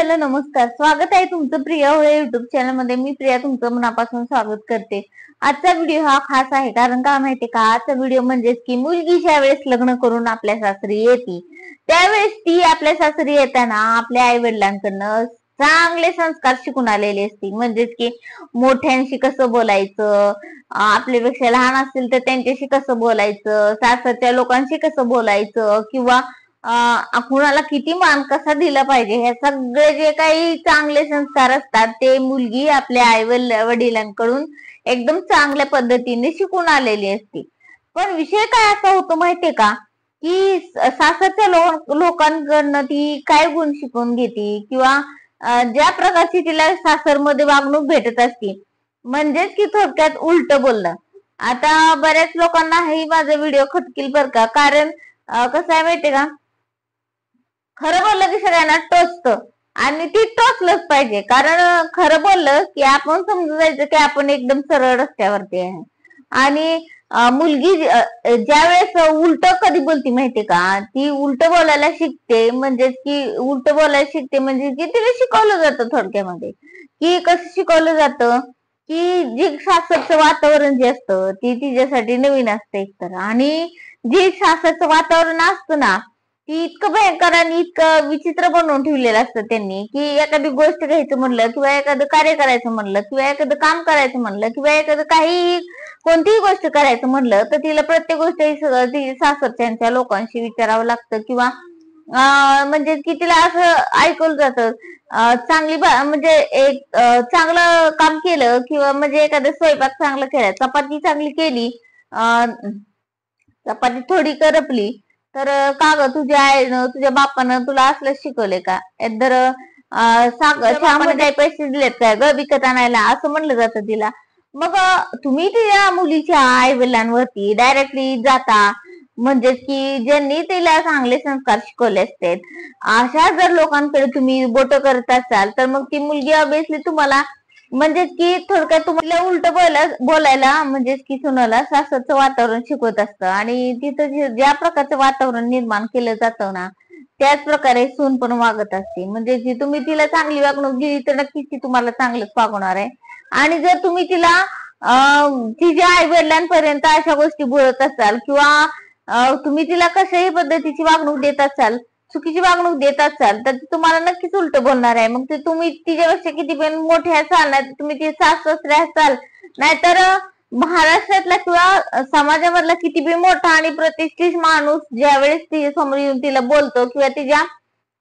Hello नमस्कार, स्वागत आहे तुमचं प्रिया होळे युट्यूब चॅनल मध्ये। मी प्रिया तुमचं मनापासून स्वागत करते। आजचा व्हिडिओ हा खास आहे, कारण का माहितीये का, आजचा व्हिडिओ म्हणजेच की मुलगी ज्या वेळेस लग्न करून आपल्या सासरी येते, त्यावेळेस ती आपल्या सासरी येताना आपल्या आई वडिलांकडनं चांगले संस्कार शिकून आलेली असते। म्हणजेच की मोठ्यांशी कसं बोलायचं, आपल्यापेक्षा लहान असतील तर त्यांच्याशी कसं बोलायचं, सासरच्या लोकांशी कसं बोलायचं, किंवा कुणाला किती मान कसा दिला पाहिजे, हे सगळे जे काही चांगले संस्कार असतात ते मुलगी आपल्या आई वडिलांकडून एकदम चांगल्या पद्धतीने शिकून आलेली असते। पण विषय काय असा होतो माहितीये का, की सासरच्या लोकांकडनं ती काय गुण शिकून घेते, किंवा ज्या प्रकारची तिला सासरमध्ये वागणूक भेटत असते, म्हणजेच की थोडक्यात उलट बोलणं। आता बऱ्याच लोकांना हे माझा व्हिडिओ खटकील बर का, कारण कसं आहे माहितीये का, खरं बोललं की सगळ्यांना टोचतं आणि ती टोचलंच पाहिजे। कारण खरं बोललं की आपण समजून जायचं की आपण एकदम सरळ रस्त्यावरती आहे। आणि मुलगी ज्या वेळेस उलट कधी बोलती माहितीये का, ती उलट बोलायला शिकते। म्हणजेच की उलट बोलायला शिकते म्हणजे की तिला शिकवलं जातं थोडक्यामध्ये, की कसं शिकवलं जातं, की जे सासरचं वातावरण जे असतं ती तिच्यासाठी नवीन असतं एकतर, आणि जे सासरचं वातावरण असतं ना ती इतकं भयंकर आणि इतकं विचित्र बनवून ठेवलेलं असतं त्यांनी, की एखादी गोष्ट घ्यायचं म्हणलं, किंवा एखादं कार्य करायचं म्हणलं, किंवा एखादं काम करायचं म्हणलं, किंवा एखादं काही कोणतीही गोष्ट करायचं म्हणलं, तर तिला प्रत्येक गोष्ट ती सासरच्या लोकांशी विचारावं लागतं, किंवा म्हणजे की तिला असं ऐकवलं जातं, चांगली म्हणजे एक चांगलं काम केलं, किंवा म्हणजे एखादं स्वयंपाक चांगलं केला, चपाती चांगली केली, चपाती थोडी करपली, तर का ग तुझ्या आईनं तुझ्या बापानं तुला असलं शिकवले का, तर चहामध्ये काही पैसे दिलेत काय ग विकत आणायला, असं म्हणलं जातं तिला। मग तुम्ही तिच्या मुलीच्या आई वडिलांवरती डायरेक्टली जाता, म्हणजेच की ज्यांनी तिला चांगले संस्कार शिकवले असते, अशा जर लोकांकडे तुम्ही बोट करत असाल, तर मग ती मुलगी ऑब्विसली तुम्हाला म्हणजेच की थोडक्यात तुम्हाला उलट बोलायला म्हणजेच की सुनाला सासरचं वातावरण शिकवत असतं। आणि तिथं ज्या प्रकारचं वातावरण निर्माण केलं जातं ना, त्याच प्रकारे सून पण वागत असते। म्हणजे जी तुम्ही तिला चांगली वागणूक दिली तर नक्कीच ती तुम्हाला चांगलंच वागवणार आहे। आणि जर तुम्ही तिला तिच्या आई वडिलांपर्यंत अशा गोष्टी बोलत असाल, किंवा तुम्ही तिला कशाही पद्धतीची वागणूक देत असाल, चुकीची वागणूक देत असाल, तर तुम्हाला नक्कीच उलट बोलणार आहे। मग ते तुम्ही तिच्यापेक्षा किती पण मोठे असाल, नाही तुम्ही ती सासरे असाल, नाहीतर महाराष्ट्रातला किंवा समाजामधला किती बी मोठा आणि प्रतिष्ठित माणूस ज्यावेळेस तिच्या समोर येऊन तिला बोलतो, किंवा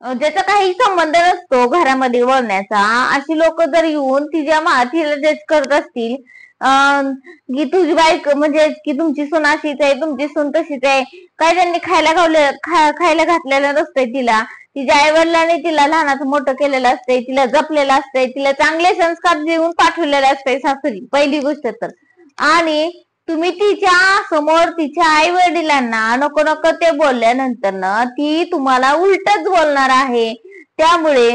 ज्याचा काही संबंध नसतो घरामध्ये बोलण्याचा, अशी लोक जर येऊन तिला जज करत असतील, की तुझी बायक म्हणजे की तुमची सून अशीच आहे, तुमची सून तशीच आहे, काय त्यांनी खायला घातलेलं नसतंय तिला, तिच्या आई वडिलांनी तिला लहानाचं मोठं केलेलं असतंय, तिला जपलेलं असतंय, तिला चांगले संस्कार देऊन पाठवलेले असतंय सासरी, पहिली गोष्ट तर। आणि तुम्ही तिच्या समोर तिच्या आई वडिलांना नको नको ते बोलल्यानंतर ना ती तुम्हाला उलटच बोलणार आहे। त्यामुळे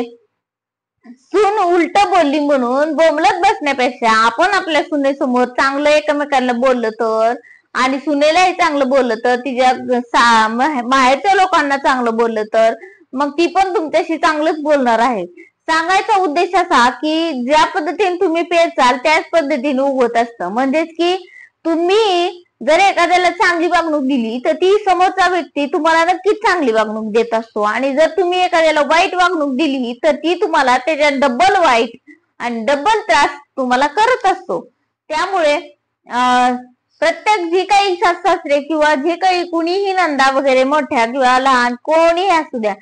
सून उलट बोलली म्हणून बोंबलत बसण्यापेक्षा आपण आपल्या सुनेसमोर चांगलं एकमेकांना बोललं तर, आणि सुनेलाही चांगलं बोललं तर, तिच्या माहेरच्या लोकांना चांगलं बोललं तर, मग ती पण तुमच्याशी चांगलंच बोलणार आहे। सांगायचा उद्देश असा की ज्या पद्धतीने तुम्ही पेचाल त्याच पद्धतीने उगवत असतं। म्हणजेच की तुम्ही जर एखाद्याला चांगली वागणूक दिली तर ती समोरचा व्यक्ती तुम्हाला नक्कीच चांगली वागणूक देत असतो, आणि जर तुम्ही एखाद्याला वाईट वागणूक दिली तर ती तुम्हाला त्याच्या डबल वाईट आणि डबल त्रास तुम्हाला करत असतो। त्यामुळे प्रत्येक जे काही सासरे किंवा जे काही कुणीही नंदा वगैरे मोठ्या किंवा लहान कोणीही असू द्या,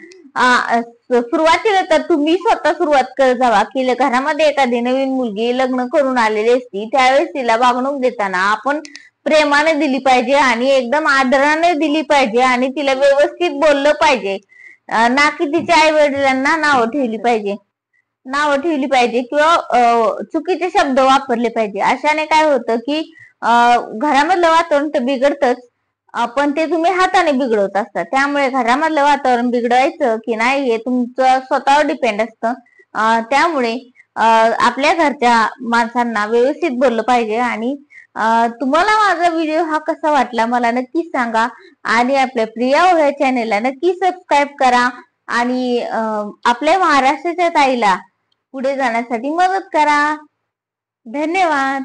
सुरुवातीला तर तुम्ही स्वतः सुरुवात करत जावा, की घरामध्ये एखादी नवीन मुलगी लग्न करून आलेली असती, त्यावेळेस तिला वागणूक देताना आपण प्रेमाने दिली पाहिजे, आणि एकदम आदराने दिली पाहिजे, आणि तिला व्यवस्थित बोललं पाहिजे, ना की तिच्या आई वडिलांना नावं ठेवली पाहिजे, किंवा चुकीचे शब्द वापरले पाहिजे। अशाने काय होतं की घरामधलं वातावरण तर बिघडतच, पण ते तुम्ही हाताने बिघडवत असता। त्यामुळे घरामधलं वातावरण बिघडवायचं की नाही हे तुमचं स्वतःवर डिपेंड असतं। त्यामुळे आपल्या घरच्या माणसांना व्यवस्थित बोललं पाहिजे। आणि तुम्हाला माझा व्हिडिओ हा कसा वाटला मला नक्कीच सांगा, आणि आपल्या प्रिया होळे चॅनेलला नक्की सबस्क्राईब करा, आणि आपल्या महाराष्ट्राच्या ताईला पुढे जाण्यासाठी मदत करा. धन्यवाद.